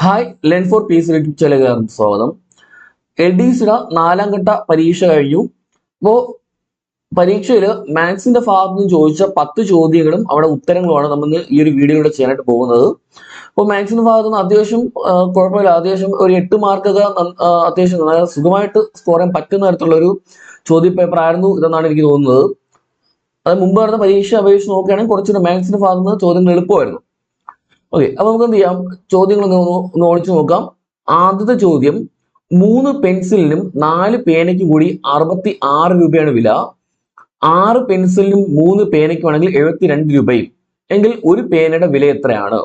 Hi Len four piece YouTube ചാനലുകാരും സ്വാഗതം. LDCയുടെ 4ാം ഘട്ട പരീക്ഷ കഴിഞ്ഞു. അപ്പോൾ പരീക്ഷയിൽ മാത്സിന്റെ ഭാഗത്ത് നിന്ന് ചോദിച്ച 10 ചോദ്യങ്ങളും അവിടെ ഉത്തരങ്ങളുമാണ് നമ്മൾ ഈ ഒരു വീഡിയോയിലൂടെ ചെയ്യാനായിട്ട് പോകുന്നത്. അപ്പോൾ മാത്സിന്റെ ഭാഗത്ത് നിന്ന് അത്യാവശ്യം കുഴപ്പമില്ല, അത്യാവശ്യം ഒരു 8 മാർക്കൊക്കെ അത്യാവശ്യം സുഖമായിട്ട് സ്കോർ ചെയ്യാൻ പറ്റുന്ന തരത്തിലുള്ള ഒരു ചോദ്യ പേപ്പർ ആയിരുന്നു ഇതെന്നാണ് എനിക്ക് തോന്നുന്നത്. അത് മുമ്പ് നടന്ന പരീക്ഷ അപേക്ഷിച്ച് നോക്കുകയാണെങ്കിൽ കുറച്ചുകൂടെ മാത്സിന്റെ ഭാഗത്ത് നിന്ന് ചോദ്യങ്ങൾ എളുപ്പമായിരുന്നു. ഓക്കെ, അപ്പൊ നമുക്ക് എന്ത് ചെയ്യാം, ചോദ്യങ്ങൾ ഒന്ന് ഓടിച്ചു നോക്കാം. ആദ്യത്തെ ചോദ്യം, 3 പെൻസിലിനും 4 പേനയ്ക്കും കൂടി 66 രൂപയാണ് വില. 6 പെൻസിലിനും 3 പേനയ്ക്കുമാണെങ്കിൽ 72 രൂപയും എങ്കിൽ ഒരു പേനയുടെ വില എത്രയാണ്?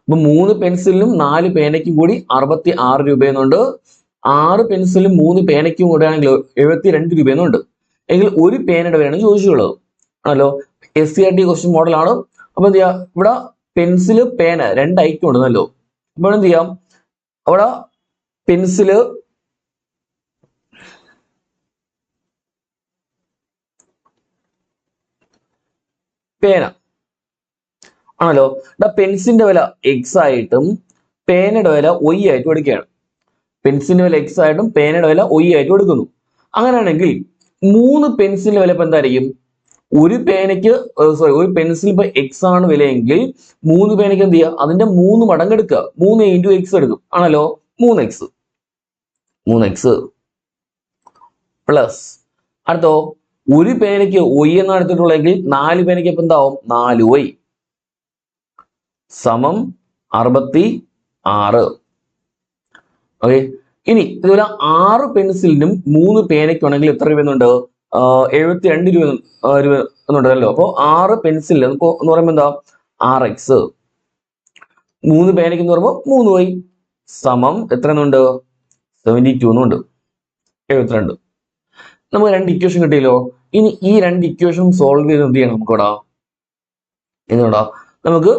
അപ്പൊ 3 പെൻസിലിനും 4 പേനയ്ക്കും കൂടി 66 രൂപയെന്നുണ്ട്. 6 പെൻസിലും 3 പേനയ്ക്കും കൂടെ ആണെങ്കിൽ 72 രൂപയെന്നുണ്ട്. എങ്കിൽ ഒരു പേനയുടെ വിലയാണ് ചോദിച്ചിട്ടുള്ളത് ആണല്ലോ. SCRT ക്വസ്റ്റ്യൻ മോഡലാണ്. അപ്പൊ എന്ത് ചെയ്യാം, ഇവിടെ പെൻസില് പേന 2 ഐറ്റം ഉണ്ടെന്നല്ലോ. അപ്പോൾ എന്ത് ചെയ്യാം, അവിടെ പെൻസില് പേന ആണല്ലോ. പെൻസിലിന്റെ വില X ആയിട്ടും പേനയുടെ വില Y ആയിട്ടും എടുക്കുകയാണ്. പെൻസിലിന്റെ വില X ആയിട്ടും പേനയുടെ വില Y ആയിട്ടും എടുക്കുന്നു. അങ്ങനെയാണെങ്കിൽ 3 പെൻസിലിന്റെ വില ഇപ്പൊ എന്തായിരിക്കും? ഒരു പേനയ്ക്ക് ഒരു പെൻസിൽ ഇപ്പൊ X ആണ് വിലയെങ്കിൽ 3 പേനയ്ക്ക് എന്ത് ചെയ്യുക, അതിന്റെ 3 മടങ്ങ് എടുക്കുക. 3 × X എടുക്കും ആണല്ലോ. 3x പ്ലസ് അടുത്തോ ഒരു പേനയ്ക്ക് Y എന്നാണ് എടുത്തിട്ടുള്ളതെങ്കിൽ 4 പേനയ്ക്ക് ഇപ്പൊ എന്താവും? 4y സമം 66. ഓക്കെ, ഇനി ഇതുപോലെ 6 പെൻസിലിനും 3 പേനയ്ക്കുവാണെങ്കിൽ എത്ര രൂപ എന്നുണ്ട്? 72 രൂപ എന്നുണ്ടല്ലോ. അപ്പൊ 6 പെൻസിൽ എന്ന് പറയുമ്പോ എന്താ? 6x. 3 പേനയ്ക്ക് എന്ന് പറയുമ്പോൾ 3y സമം എത്ര എന്നുണ്ട്? 72 എന്നുണ്ട്. 72. നമുക്ക് 2 ഇക്വേഷൻ കിട്ടിയല്ലോ. ഇനി ഈ 2 ഇക്വേഷനും സോൾവ് ചെയ്ത് എന്ത് ചെയ്യണം? നമുക്കോടാ നമുക്ക്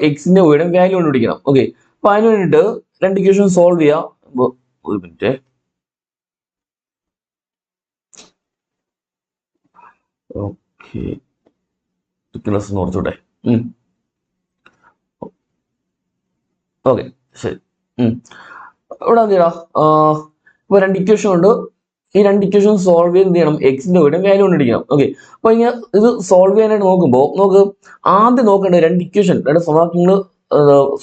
എക്സിന്റെ വൈയുടെ വാല്യൂ കണ്ടുപിടിക്കണം. ഓക്കെ, അപ്പൊ അതിന് വേണ്ടിയിട്ട് 2 ഇക്വേഷൻ സോൾവ് ചെയ്യാം. ഒരു മിനിറ്റ്. ഓക്കെ, ഓർത്തൂടെ. ഓക്കെ, ശരി. ഇവിടെ എന്ത് ചെയ്യണം, ഇപ്പൊ 2 ഇക്വേഷൻ ഉണ്ട്. ഈ 2 ഇക്വേഷൻ സോൾവ് ചെയ്ത് എന്ത് ചെയ്യണം? എക്സിന്റെ വീടും വാല്യൂ കണ്ടുപിടിക്കണം. ഓക്കെ, അപ്പൊ ഇങ്ങനെ ഇത് സോൾവ് ചെയ്യാനായിട്ട് നോക്കുമ്പോൾ ആദ്യം നോക്കേണ്ടത് 2 ഇക്വേഷൻ 2 സമവാക്യങ്ങൾ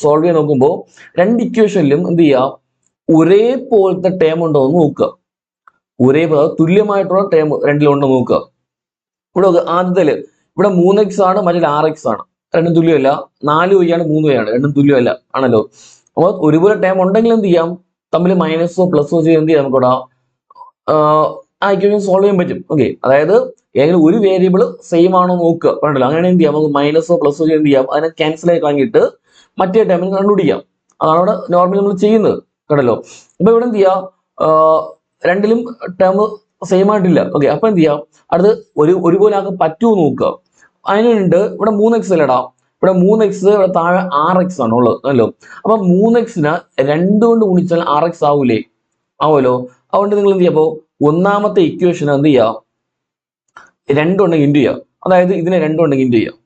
സോൾവ് ചെയ്യാൻ നോക്കുമ്പോൾ 2 ഇക്വേഷനിലും എന്ത് ചെയ്യുക, ഒരേപോലത്തെ ടേം ഉണ്ടോ എന്ന് നോക്കുക. തുല്യമായിട്ടുള്ള ടേം രണ്ടിലും ഉണ്ടോ നോക്കുക. ഇവിടെ ആദ്യത്തില് ഇവിടെ 3x ആണ്, മറ്റേ 6x ആണ്. രണ്ടും തുല്യമല്ല. 4y ആണ്, 3y ആണ്. രണ്ടും തുല്യമല്ല ആണല്ലോ. അപ്പൊ ഒരുപോലെ ടേം ഉണ്ടെങ്കിൽ എന്ത് ചെയ്യാം, തമ്മിൽ മൈനസോ പ്ലസോ ചെയ്ത് എന്ത് ചെയ്യാം, നമുക്കിവിടെ ആ ഇക്വേഷൻ സോൾവ് ചെയ്യാൻ പറ്റും. ഓക്കെ, അതായത് ഏതെങ്കിലും ഒരു വേരിയബിൾ സെയിം ആണോ നോക്കുക. കണ്ടല്ലോ, അങ്ങനെ എന്ത് ചെയ്യാം, നമുക്ക് മൈനസോ പ്ലസോ ചെയ്ത് എന്ത് ചെയ്യാം, അതിനെ ക്യാൻസൽ ആയി കളഞ്ഞിട്ട് മറ്റേ ടേമിന് കണ്ടുപിടിക്കാം. അതാണ് ഇവിടെ നോർമലി നമ്മൾ ചെയ്യുന്നത്. കണ്ടല്ലോ, അപ്പൊ ഇവിടെ എന്ത് ചെയ്യാം, രണ്ടിലും ടേം സെയിം ആയിട്ടില്ല. ഓക്കെ, അപ്പൊ എന്ത് ചെയ്യാം, അടുത്ത് ഒരുപോലെ ആക്കാൻ പറ്റുമോ നോക്കുക. അതിനുണ്ട് ഇവിടെ 3x അല്ലടാ, ഇവിടെ 3x, ഇവിടെ താഴെ 6x ആണ് ഉള്ളത് അല്ലോ. അപ്പൊ 3x-നെ 2 കൊണ്ട് ഗുണിച്ചാൽ 6x ആവൂലേ? ആവുമല്ലോ. അതുകൊണ്ട് നിങ്ങൾ എന്ത് ചെയ്യാം, അപ്പോ ഒന്നാമത്തെ ഇക്വേഷൻ എന്ത് ചെയ്യാം, 2 ഉണ്ടെങ്കിൽ ഇൻറ്റു ചെയ്യാം. അതായത് ഇതിനെ 2 ഉണ്ടെങ്കിൽ ഇൻറ്റു ചെയ്യാം.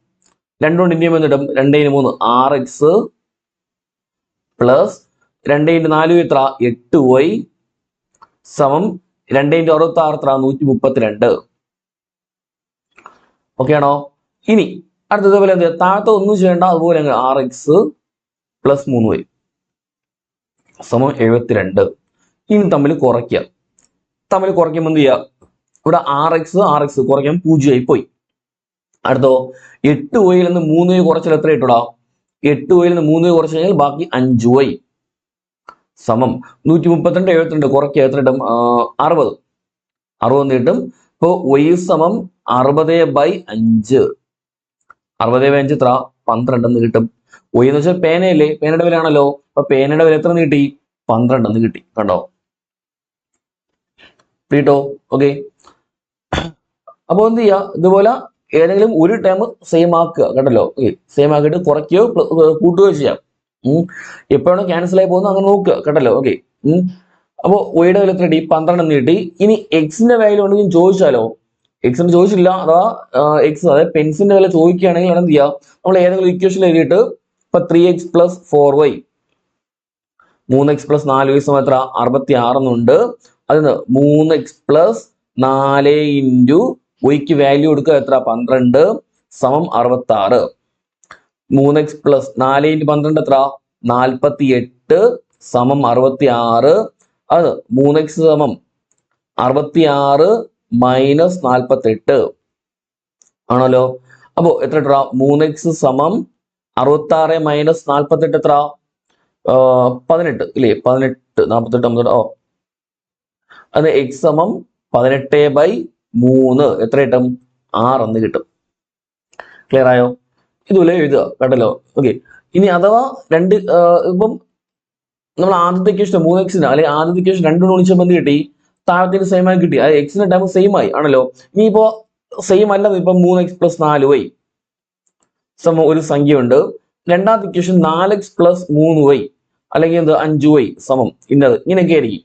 2 കൊണ്ട് ഇൻറ്റു ചെയ്യുമ്പോൾ എന്നിട്ടും 2 × 3 6x പ്ലസ് 2 × 4 എത്ര? 8y സമം 2 × 66 എത്ര? 132. ഓക്കെ ആണോ? ഇനി അടുത്തത് പോലെ എന്ത് താഴത്തെ ഒന്നും ചെയ്യേണ്ട, അതുപോലെ 6x പ്ലസ് 3y സമം 72. ഇനി തമ്മിൽ കുറയ്ക്കുക. കുറയ്ക്കുമ്പോൾ എന്ത് ചെയ്യുക, ഇവിടെ 6x കുറയ്ക്കാൻ 0 ആയി പോയി. അടുത്തോ 8y നിന്ന് 3y കുറച്ചാൽ എത്ര ഇട്ടൂടാ? 8y നിന്ന് 3y കുറച്ച് കഴിഞ്ഞാൽ ബാക്കി 5y സമം 132. 72 കുറയ്ക്കുക, എത്ര കിട്ടും? 60 എന്ന് കിട്ടും. ഇപ്പൊ y സമം 60/5. 60/5 എത്ര? 12 എന്ന് കിട്ടും. y എന്ന് വെച്ചാൽ പേനയല്ലേ, പേനയുടെ വില ആണല്ലോ. അപ്പൊ പേനയുടെ വില എത്ര കിട്ടി? 12 എന്ന് കിട്ടി. കണ്ടോ? കിട്ടോ? ഓക്കെ, അപ്പൊ എന്ത് ചെയ്യാ, ഇതുപോലെ ഏതെങ്കിലും ഒരു ടേം സെയിം ആക്കുക. കേട്ടല്ലോ, സെയിം ആക്കിയിട്ട് കുറയ്ക്കുകയോ കൂട്ടുകയോ ചെയ്യാം. എപ്പോഴാണ് ക്യാൻസൽ ആയി പോകുന്നത് അങ്ങനെ നോക്കുക. കേട്ടല്ലോ. ഓക്കെ, അപ്പൊ ഒയുടെ വില എത്ര കിട്ടി? 12 എന്ന് കിട്ടി. ഇനി എക്സിന്റെ വാല്യൂ ഉണ്ടെങ്കിൽ ചോദിച്ചാലോ? എക്സിന് ചോദിച്ചില്ല, അഥവാ എക്സ് അതായത് പെൻസിന്റെ വില ചോദിക്കുകയാണെങ്കിൽ എന്ത് ചെയ്യാം, നമ്മൾ ഏതെങ്കിലും ഇക്വേഷൻ എഴുതിയിട്ട് ഇപ്പൊ 3x + 4y 3x+4y സമം എത്ര 66 എന്നുണ്ട്. അതിന് 3x+4 ഇൻറ്റു വൈക്ക് വാല്യൂ കൊടുക്കുക എത്ര 12 സമം 66. 3x+4 ഇൻറ്റു 12 എത്ര 48 സമം 66. അത് 3x സമം 66 മൈനസ് 48 ആണല്ലോ. അപ്പോ എത്ര എത്ര 3x സമം 66 മൈനസ് 48 എത്ര 18 ഇല്ലേ 18 48 50 അത് x സമം 18/3 എത്ര കിട്ടും 6 എന്ന് കിട്ടും. ക്ലിയർ ആയോ? ഇതുപോലെ എഴുതുക കേട്ടല്ലോ. ഓക്കെ, ഇനി അഥവാ രണ്ട് ഇപ്പം നമ്മൾ ആദ്യത്തെ ഇക്വേഷൻ 3x അല്ലെങ്കിൽ ആദ്യത്തെ ഇക്വേഷൻ 2 ഗുണിച്ചപ്പോൾ എന്ത് കിട്ടി താഴത്തിന് സെയിം ആയി കിട്ടി. അത് എക്സിന്റെ ടൈം സെയിം ആയി ആണല്ലോ. ഇനിയിപ്പോ സെയിം അല്ല, ഇപ്പൊ 3x+4y സമം ഒരു സംഖ്യ ഉണ്ട്. രണ്ടാമത്തെ ഇക്വേഷൻ 4x+3y അല്ലെങ്കിൽ എന്ത് 5y സമം ഇന്നത് ഇങ്ങനെയൊക്കെ ആയിരിക്കും.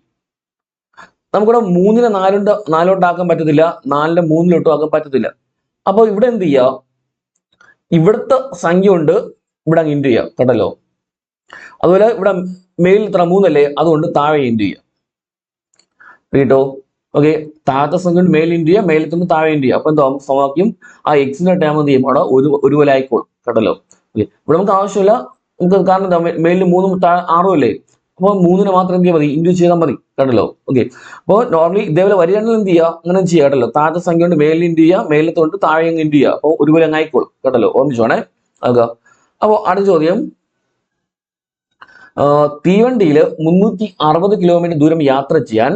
നമുക്കിവിടെ 3നെ 4ലോട്ടാക്കാൻ പറ്റത്തില്ല, 4നെ 3ലോട്ടും ആക്കാൻ പറ്റത്തില്ല. അപ്പൊ ഇവിടെ എന്ത് ചെയ്യാ, ഇവിടുത്തെ സംഖ്യ കൊണ്ട് ഇവിടെ അങ്ങ് ഇൻറ്റു ചെയ്യാം കേട്ടല്ലോ. അതുപോലെ ഇവിടെ മേലിൽ ഇത്ര 3 അല്ലേ, അതുകൊണ്ട് താഴെ ഇൻറ്റു ചെയ്യാം കേട്ടോ. ഓക്കെ, താഴത്തെ സംഖ്യ കൊണ്ട് മേലിൽ ഇൻറ്റു ചെയ്യാം, മേലിൽ തന്നെ താഴെ ഇൻറ്റു ചെയ്യാം. അപ്പൊ എന്താ സമവാക്യം ആ എക്സിന്റെ ടൈം എന്ത് ചെയ്യും അവിടെ ഒരുപോലെ ആയിക്കോളും കേട്ടല്ലോ. ഓക്കെ, ഇവിടെ നമുക്ക് ആവശ്യമില്ല, നമുക്ക് കാരണം എന്താ മേലിൽ 3 6 അല്ലേ, അപ്പൊ 3നെ മാത്രം എന്ത് ചെയ്യാൽ മതി ഇൻറ്റു ചെയ്താൽ മതി കേട്ടല്ലോ. ഓക്കെ, അപ്പോൾ നോർമലി ഇതേപോലെ വരികയാണെങ്കിൽ എന്ത് ചെയ്യുക അങ്ങനെ ചെയ്യാം കേട്ടല്ലോ. താഴത്തെ സംഖ്യ കൊണ്ട് മേലിൽ ഇൻറ്റു ചെയ്യുക, മേലത്തെ കൊണ്ട് താഴെ അങ്ങ് ഇൻറ്റു ചെയ്യുക, അപ്പോൾ ഒരുപോലെ അങ്ങ് ആയിക്കോളും കേട്ടല്ലോ. ഓർമ്മിച്ചോണേ. അതൊക്കെ അപ്പോൾ അടുത്ത ചോദ്യം, തീവണ്ടിയിൽ 360 കിലോമീറ്റർ ദൂരം യാത്ര ചെയ്യാൻ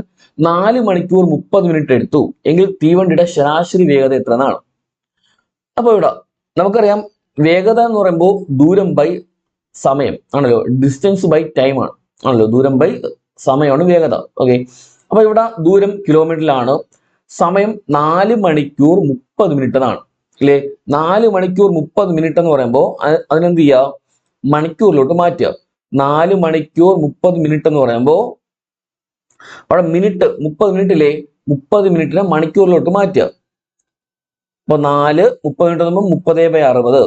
4 മണിക്കൂർ 30 മിനിറ്റ് എടുത്തു എങ്കിൽ തീവണ്ടിയുടെ ശരാശരി വേഗത എത്ര എന്നാണ്. അപ്പൊ ഇവിടെ നമുക്കറിയാം വേഗത എന്ന് പറയുമ്പോൾ ദൂരം ബൈ സമയം ആണല്ലോ, ഡിസ്റ്റൻസ് ബൈ ടൈം ആണല്ലോ, ദൂരം ബൈ സമയമാണ് വേഗത. ഓക്കെ, അപ്പൊ ഇവിടെ ദൂരം കിലോമീറ്ററിലാണ്, സമയം 4 മണിക്കൂർ 30 മിനിറ്റ് എന്നാണ് അല്ലേ. 4 മണിക്കൂർ 30 മിനിറ്റ് എന്ന് പറയുമ്പോൾ അതിനെന്ത് ചെയ്യുക മണിക്കൂറിലോട്ട് മാറ്റുക. 4 മണിക്കൂർ 30 മിനിറ്റ് എന്ന് പറയുമ്പോൾ അവിടെ മിനിറ്റ് 30 മിനിറ്റ് ഇല്ലേ, 30 മിനിറ്റിനെ മണിക്കൂറിലോട്ട് മാറ്റുക. അപ്പൊ 4 30 മിനിറ്റ് പറയുമ്പോൾ 30/60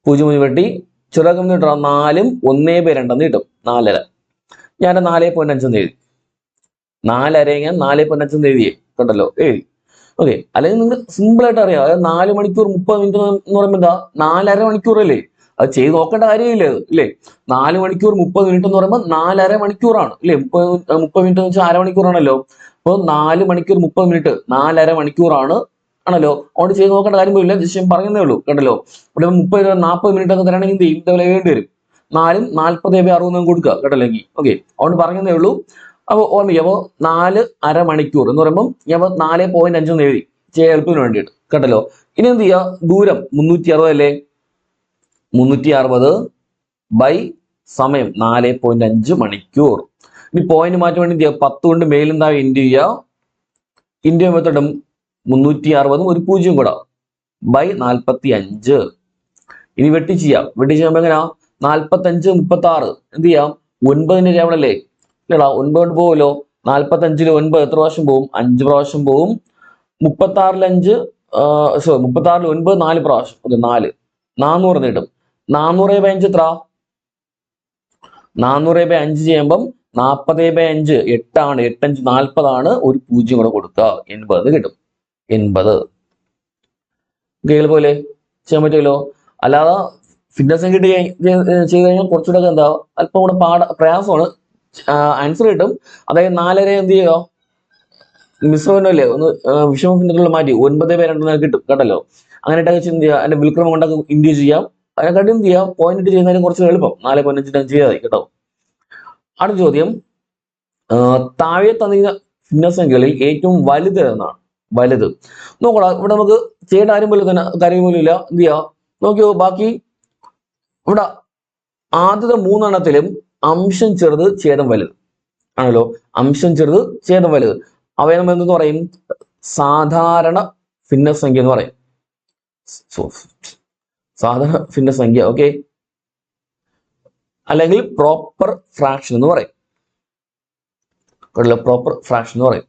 0 വെട്ടി ചെറുതാക്കി കിട്ടാം. 4ഉം 1/2 കിട്ടും 4.5. ഞാൻ 4.5 എഴുതി, 4.5 ഞാൻ 4.5 എഴുതിയേ കേട്ടല്ലോ, എഴുതി. ഓക്കെ, അല്ലെങ്കിൽ നിങ്ങൾക്ക് സിമ്പിൾ ആയിട്ട് അറിയാം, അതായത് 4 മണിക്കൂർ 30 മിനിറ്റ് എന്ന് പറയുമ്പോൾ എന്താ 4.5 മണിക്കൂറല്ലേ, അത് ചെയ്ത് നോക്കേണ്ട കാര്യമില്ല ഇല്ലേ. 4 മണിക്കൂർ 30 മിനിറ്റ് എന്ന് പറയുമ്പോൾ 4.5 മണിക്കൂറാണ് ഇല്ലേ. 30 മിനിറ്റ് എന്ന് വെച്ചാൽ അരമണിക്കൂറാണല്ലോ. അപ്പോൾ 4 മണിക്കൂർ 30 മിനിറ്റ് 4.5 മണിക്കൂറാണ് ആണല്ലോ. അതുകൊണ്ട് ചെയ്ത് നോക്കേണ്ട കാര്യം പോലില്ല, ജസ്റ്റ് പറയുന്നേ ഉള്ളൂ കേട്ടല്ലോ. ഇവിടെ 30-40 മിനിറ്റ് ഒക്കെ തരണമെങ്കിൽ എന്ത് ചെയ്യും ഇതേപോലെ വേണ്ടി വരും. 4ഉം 40/60 കൊടുക്കുക കേട്ടല്ലെങ്കിൽ. ഓക്കെ, അതുകൊണ്ട് പറയുന്നേ ഉള്ളൂ. അപ്പോൾ ഓർമ്മിക്കുക, അപ്പോൾ 4.5 മണിക്കൂർ എന്ന് പറയുമ്പോൾ ഞാൻ 4.5 എന്ന് എഴുതി ചെയ്യാൻ എളുപ്പത്തിന് വേണ്ടിയിട്ട് കേട്ടല്ലോ. ഇനി എന്ത് ചെയ്യുക, ദൂരം 360 അല്ലേ, 360 ബൈ സമയം 4.5 മണിക്കൂർ. ഇനി പോയിന്റ് മാറ്റാൻ വേണ്ടി എന്ത് ചെയ്യുക, 10 കൊണ്ട് മേലും താഴെ ഇൻറ്റു ചെയ്യുക. ഇൻറ്റു ചെയ്യുമ്പോഴത്തോട്ടും 360 ഒരു 0 കൂടെ ബൈ 45. ഇനി വെട്ടി ചെയ്യാം. വെട്ടി ചെയ്യുമ്പോൾ എങ്ങനെയാ 45 36 എന്ത് ചെയ്യാം 9ന്റെ ടേബിളല്ലേ ഇല്ലടാ, 9 കൊണ്ട് പോകുമല്ലോ. 45 9 എത്ര പ്രാവശ്യം പോവും, 5 പ്രാവശ്യം പോവും. 36 5 36 9 4 പ്രാവശ്യം, ഓക്കെ 4 400 കിട്ടും. 400/5 എത്ര, 400/5 ചെയ്യുമ്പം 40/5 8 ആണ്, 8 5 40 ഒരു 0 കൂടെ കൊടുക്കുക, 80 കിട്ടും. 80 പോലെ ചെയ്യാൻ പറ്റുമല്ലോ. അല്ലാതെ ഫിറ്റ്നസ് കിട്ടി ചെയ്ത് കഴിഞ്ഞാൽ കുറച്ചുകൂടെ എന്താ അല്പം കൂടെ പ്രയാസമാണ്, ആൻസർ കിട്ടും. അതായത് 4.5 എന്ത് ചെയ്യുക മിശ്രമല്ലേ ഒന്ന് വിഷമ ഫിന്നത്തിലുള്ള മാറ്റി 9/2 കിട്ടും കേട്ടല്ലോ. അങ്ങനെയിട്ടൊക്കെ എന്ത് ചെയ്യുക, അതിന്റെ വിൽക്രമം കൊണ്ടൊക്കെ ഇൻഡ്യൂ ചെയ്യാം. അതിനെക്കാട്ടി എന്ത് ചെയ്യാം പോയിന്റ് ഇട്ട് ചെയ്യുന്നതിന് കുറച്ച് എളുപ്പം 4.5 ചെയ്താൽ മതി കേട്ടോ. അടുത്ത ചോദ്യം, താഴെ തന്നിരിക്കുന്ന ഭിന്നസംഖ്യകളിൽ ഏറ്റവും വലുത് എന്നാണ്. വലുത് നോക്കണം, ഇവിടെ നമുക്ക് ചെയ്യേണ്ട കാര്യം പോലും ഇല്ല. എന്ത് ചെയ്യാ നോക്കിയോ, ബാക്കി ഇവിടെ ആദ്യത്തെ 3 എണ്ണത്തിലും അംശം ചെറുത് ഛേദം വലുത് ആണല്ലോ. അംശം ചെറുത് ഛേദം വലുത് അവയെ നമ്മൾ എന്തെന്ന് പറയും, സാധാരണ ഭിന്നസംഖ്യ എന്ന് പറയും. സാധാരണ ഭിന്നസംഖ്യ, ഓക്കെ, അല്ലെങ്കിൽ പ്രോപ്പർ ഫ്രാക്ഷൻ എന്ന് പറയും. പ്രോപ്പർ ഫ്രാക്ഷൻ എന്ന് പറയും.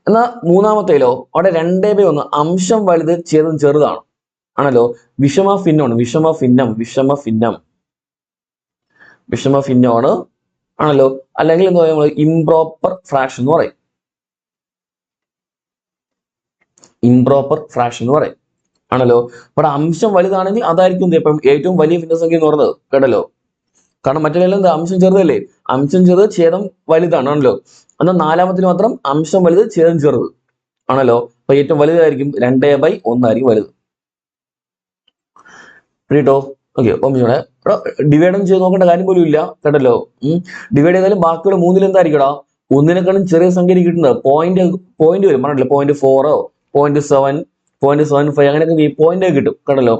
എന്നാൽ മൂന്നാമത്തേലോ അവിടെ 2/1 അംശം വലുത് ഛേദം ചെറുതാണ് ആണല്ലോ. വിഷമ ഭിന്നമാണ്, വിഷമ ഭിന്നമാണ്. ആണല്ലോ. അല്ലെങ്കിൽ എന്താ പറയുക, ഇംപ്രോപ്പർ ഫ്രാക്ഷൻ എന്ന് പറയും. ഇംപ്രോപ്പർ ഫ്രാക്ഷൻ എന്ന് പറയും. ആണല്ലോ. ഇവിടെ അംശം വലുതാണെങ്കിൽ അതായിരിക്കും ഇപ്പം ഏറ്റവും വലിയ ഭിന്നസംഖ്യ എന്ന് പറയുന്നത്. കേട്ടല്ലോ. കാരണം മറ്റെല്ലാം എന്താ, അംശം ചെറുതല്ലേ. അംശം ചെറുത്, ഛേദം വലുതാണ്. ആണല്ലോ. എന്നാൽ നാലാമത്തിൽ മാത്രം അംശം വലുത്, ഛേദം ചെറുത് ആണല്ലോ. അപ്പൊ ഏറ്റവും വലുതായിരിക്കും 2/1 ആയിരിക്കും വലുത്. കേട്ടോ. ഓക്കെ. ഒന്നിവിടെ ഡിവൈഡും ചെയ്ത് നോക്കേണ്ട കാര്യം പോലും ഇല്ല. കേട്ടല്ലോ. ഡിവൈഡ് ചെയ്താലും ബാക്കിയുള്ള 3 എന്തായിരിക്കടാ, ഒന്നിനേക്കാളും ചെറിയ സംഖ്യ കിട്ടുന്നത്. പോയിന്റ് വരും. പറഞ്ഞില്ല, 0.4 0.7 0.75 അങ്ങനെയൊക്കെ ഈ പോയിന്റ് കിട്ടും. കേട്ടല്ലോ.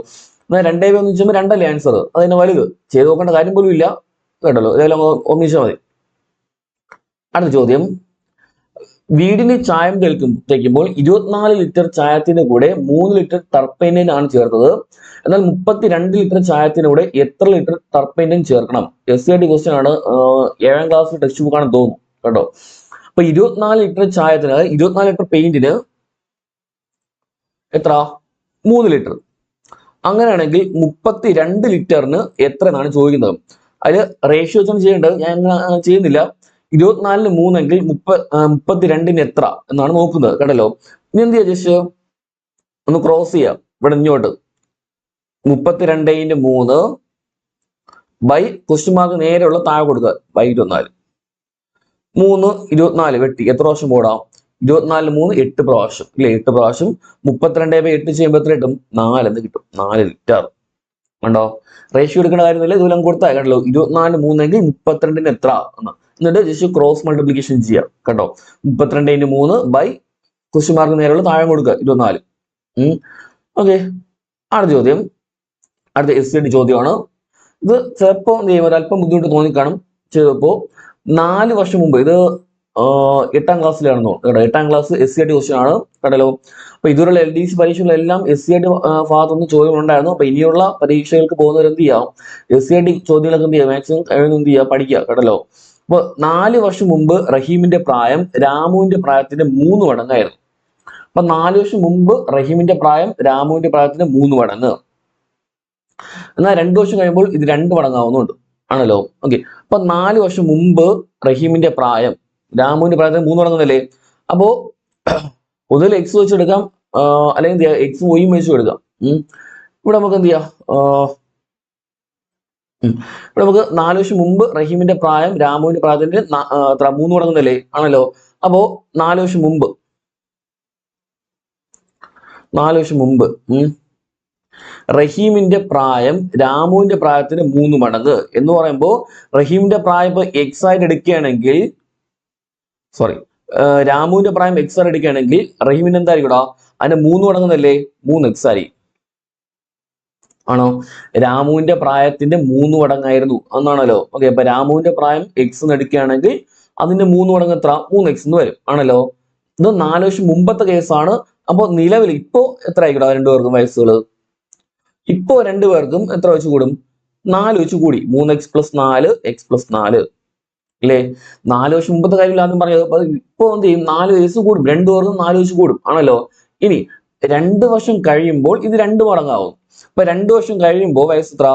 എന്നാൽ 2/1 വെച്ചുമ്പോൾ 2 ആൻസർ. അതിന്റെ വലുത് ചെയ്ത് നോക്കേണ്ട കാര്യം പോലും ഇല്ല. കേട്ടല്ലോ. ഇതെല്ലാം ഒന്നിച്ചാൽ മതി. അടുത്ത ചോദ്യം, വീടിന് ചായം തേക്കുമ്പോൾ 24 ലിറ്റർ ചായത്തിന്റെ കൂടെ 3 ലിറ്റർ ടർപ്പൈൻ ആണ് ചേർത്തത്. എന്നാൽ 32 ലിറ്റർ ചായത്തിന്റെ കൂടെ എത്ര ലിറ്റർ ടർപ്പൈൻ ചേർക്കണം? SCRT ക്വസ്റ്റ്യൻ ആണ്. 7ാം ക്ലാസ് ടെക്സ്റ്റ് ബുക്ക് ആണെന്ന് തോന്നുന്നു. കേട്ടോ. അപ്പൊ 24 ലിറ്റർ ചായത്തിന്, 24 ലിറ്റർ പെയിന്റിന് എത്ര? 3 ലിറ്റർ. അങ്ങനെയാണെങ്കിൽ 32 ലിറ്ററിന് എത്ര എന്നാണ് ചോദിക്കുന്നത്. അതിൽ റേഷ്യോ വെച്ചാണ് ചെയ്യേണ്ടത്. ഞാൻ ചെയ്യുന്നില്ല. 24-ന് 3 എങ്കിൽ 32-ന് എത്ര എന്നാണ് നോക്കുന്നത്. കേട്ടല്ലോ. ഇനി എന്ത് ചെയ്യാം, ജസ്റ്റ് ഒന്ന് ക്രോസ് ചെയ്യാം. ഇവിടെ ഇങ്ങോട്ട് 32/3 ബൈ ക്വസ്റ്റ്യൻ മാർക്ക് നേരെയുള്ള താഴെ കൊടുക്കുക. ബൈ 24. 3 24 വെട്ടി എത്ര പ്രാവശ്യം പോടാം? 24-ന് 3 8 പ്രാവശ്യം ഇല്ലേ? 8 പ്രാവശ്യം 32/8 ചെയ്യുമ്പോൾ എത്ര കിട്ടും? 4 എന്ന് കിട്ടും. 4 ലിറ്റർ. കണ്ടോ? റേഷ്യോ എടുക്കേണ്ട കാര്യമില്ല. ഇതുപോലെ കൊടുത്താൽ കേട്ടല്ലോ. 24-ന് 3 എങ്കിൽ 32-ന് എത്ര എന്ന്. എന്നിട്ട് ജസ്റ്റ് ക്രോസ് മൾട്ടിപ്ലിക്കേഷൻ ചെയ്യാം. കേട്ടോ. 32/3 ബൈ ക്വസ്റ്റ്യൻ മാർക്ക് നേരെയുള്ള താഴെ കൊടുക്കുക 24. ഓക്കെ. അടുത്ത ചോദ്യം, അടുത്ത SCRT ചോദ്യമാണ്. ഇത് ചിലപ്പോൾ എന്ത് ചെയ്യും, ഒരല്പം ബുദ്ധിമുട്ട് തോന്നിക്കാണും. ചെയ്തപ്പോ 4 വർഷം മുമ്പ്, ഇത് 8ാം ക്ലാസ്സിലാണെന്നോ. കേട്ടോ. 8ാം ക്ലാസ് SCRT ക്വസ്റ്റ്യൻ ആണ്. കേട്ടല്ലോ. അപ്പൊ ഇതുവരെയുള്ള LDC പരീക്ഷകളെല്ലാം SCRT ഭാഗത്തുനിന്ന് ചോദ്യങ്ങൾ ഉണ്ടായിരുന്നു. അപ്പൊ ഇനിയുള്ള പരീക്ഷകൾക്ക് പോകുന്നവർ എന്ത് ചെയ്യാം, SCRT ചോദ്യങ്ങളൊക്കെ എന്ത് ചെയ്യുക, മാക്സിമം എന്ത് ചെയ്യുക, പഠിക്കുക. കേട്ടല്ലോ. അപ്പൊ 4 വർഷം മുമ്പ് റഹീമിന്റെ പ്രായം രാമുവിന്റെ പ്രായത്തിന്റെ 3 മടങ്ങായിരുന്നു. അപ്പൊ 4 വർഷം മുമ്പ് റഹീമിന്റെ പ്രായം രാമുവിന്റെ പ്രായത്തിന്റെ 3 മടങ്ങ്. എന്നാൽ 2 വർഷം കഴിയുമ്പോൾ ഇത് 2 മടങ്ങാവുന്നുണ്ട്. ആണല്ലോ. ഓക്കെ. അപ്പൊ 4 വർഷം മുമ്പ് റഹീമിന്റെ പ്രായം രാമുവിന്റെ പ്രായത്തിന് 3 മടങ്ങുന്നല്ലേ. അപ്പോ ഒന്നിൽ X വെച്ചെടുക്കാം, അല്ലെങ്കിൽ X Y വെച്ചും എടുക്കാം. ഇവിടെ നമുക്ക് എന്ത് ചെയ്യാം, ഇവിടെ നമുക്ക് 4 വർഷം മുമ്പ് റഹീമിന്റെ പ്രായം രാമുവിന്റെ പ്രായത്തിന്റെ 3 മടങ്ങുന്നല്ലേ. ആണല്ലോ. അപ്പോ 4 വർഷം മുമ്പ് റഹീമിന്റെ പ്രായം രാമുവിന്റെ പ്രായത്തിന് 3 മടങ്ങ് എന്ന് പറയുമ്പോൾ റഹീമിന്റെ പ്രായം ഇപ്പൊ X ആയിട്ട് എടുക്കുകയാണെങ്കിൽ, രാമുവിന്റെ പ്രായം X ആയിട്ട് എടുക്കുകയാണെങ്കിൽ റഹീമിന്റെ എന്തായിരിക്കും, അതിന്റെ 3 മടങ്ങുന്നല്ലേ, 3X ആയിരിക്കും. ആണോ? രാമുവിന്റെ പ്രായത്തിന്റെ 3 മടങ്ങായിരുന്നു എന്നാണല്ലോ. ഓക്കെ. അപ്പൊ രാമുവിന്റെ പ്രായം X എന്ന് എടുക്കുകയാണെങ്കിൽ അതിന്റെ 3 മടങ്ങ് എത്ര? 3X എന്ന് വരും. ആണല്ലോ. ഇത് 4 വർഷം മുമ്പത്തെ കേസാണ്. അപ്പൊ നിലവിൽ ഇപ്പോ എത്ര ആയിക്കോട്ടെ 2 പേർക്കും വയസ്സുകൾ? ഇപ്പോ 2 പേർക്കും എത്ര വെച്ച് കൂടും? 4 വെച്ച് കൂടി. 3X + 4 X + 4 അല്ലേ? 4 വർഷം മുമ്പത്തെ കാര്യമില്ല ആദ്യം പറഞ്ഞത്. അപ്പൊ ഇപ്പൊ എന്ത് ചെയ്യും, 4 വയസ്സ് കൂടും. 2 പേർക്കും 4 വെച്ച് കൂടും. ആണല്ലോ. ഇനി 2 വർഷം കഴിയുമ്പോൾ ഇത് 2 മടങ്ങാവും. അപ്പൊ 2 വർഷം കഴിയുമ്പോൾ വയസ്സ് എത്ര?